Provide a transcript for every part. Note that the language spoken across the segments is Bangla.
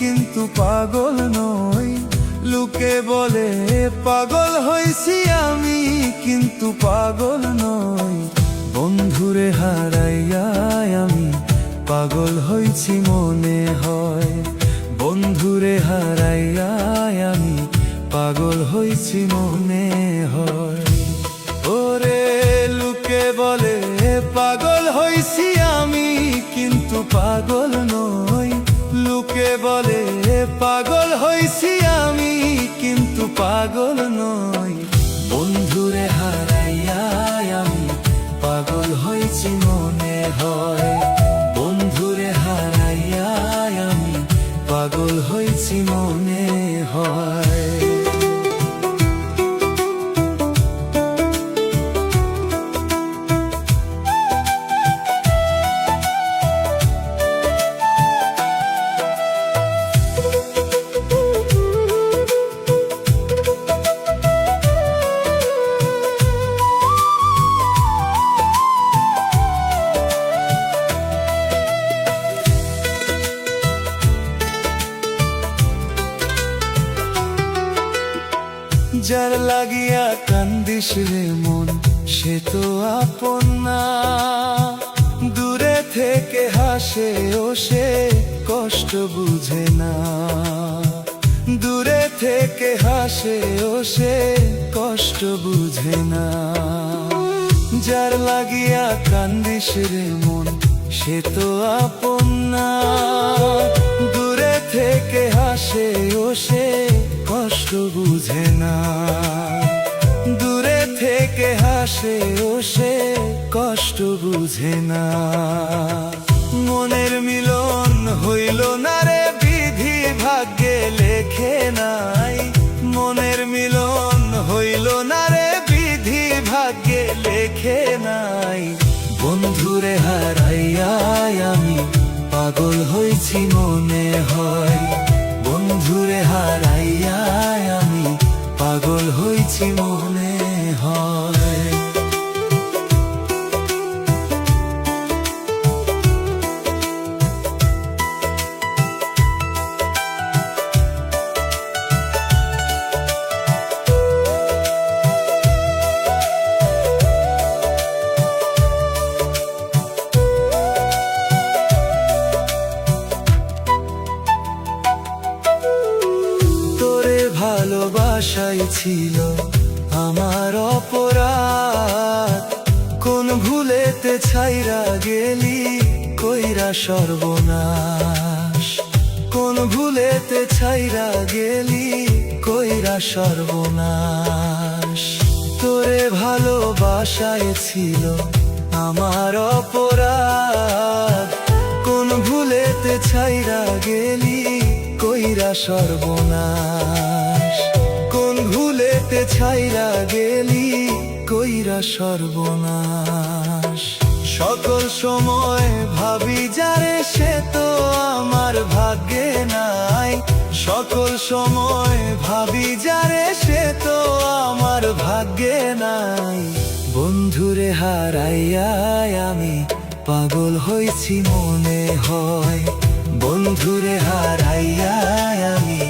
কিন্তু পাগল নই। লোকে বলে পাগল হইছি আমি, কিন্তু পাগল নই। বন্ধুরে হারাইয়া আমি পাগল হইছি মনে হয়। বন্ধুরে হারাইয়া আমি পাগল হইছি মনে হয়। ওরে লোকে বলে পাগল হইছি আমি, কিন্তু পাগল নই। লোকে বলে পাগল হইছি আমি, কিন্তু পাগল নই। বন্ধুরে হারাইয়া আমি পাগল হইছি মনে হয়। বন্ধুরে হারাইয়া আমি পাগল হইছি মনে হয়। যার লাগিয়া কান্দিস রে মন, সে তো আপন না। দূরে থেকে হাসে ও সে কষ্ট বুঝে না। দূরে থেকে হাসে ও সে কষ্ট বুঝে না। যার লাগিয়া কান্দিস রে মন, সে তো আপন না। দূরে থেকে হাসে ও সে কষ্ট বুঝে না। দূরে থেকে হাসে ও সে কষ্ট বুঝে না। মনের মিলন হইল না রে বিধি ভাগ্যে লেখে নাই। মনের মিলন হইল না রে বিধি ভাগ্যে লেখে নাই। বন্ধুরে হারাইয়া আমি পাগল হইছি মনে হয়। বন্ধুরে হারাইয়া আমি পাগল হইছি মনে হয়। ভালোবাসাই ছিল আমার অপরাধ। কোন ভুলেতে ছাইরা গেলি কইরা সর্বনাশ। কোন ভুলেতে ছাইরা গেলি কইরা সর্বনাশ। তোরে ভালোবাসাই ছিল আমার অপরাধ। কোন ভুলেতে ছাইরা গেলি কইরা সর্বনাশ। কোন ভুলেতে ছাইরা গেলি কইরা সর্বনাশ। সকল সময় ভাবি যারে সে তো আমার ভাগ্যে নাই। সকল সময় ভাবি যারে সে তো আমার ভাগ্যে নাই। বন্ধুরে হারাইয়া আমি পাগল হইছি মনে হয়। বন্ধুরে হারাইয়া আমি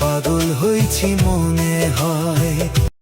পাগল হইছি মনে হয়।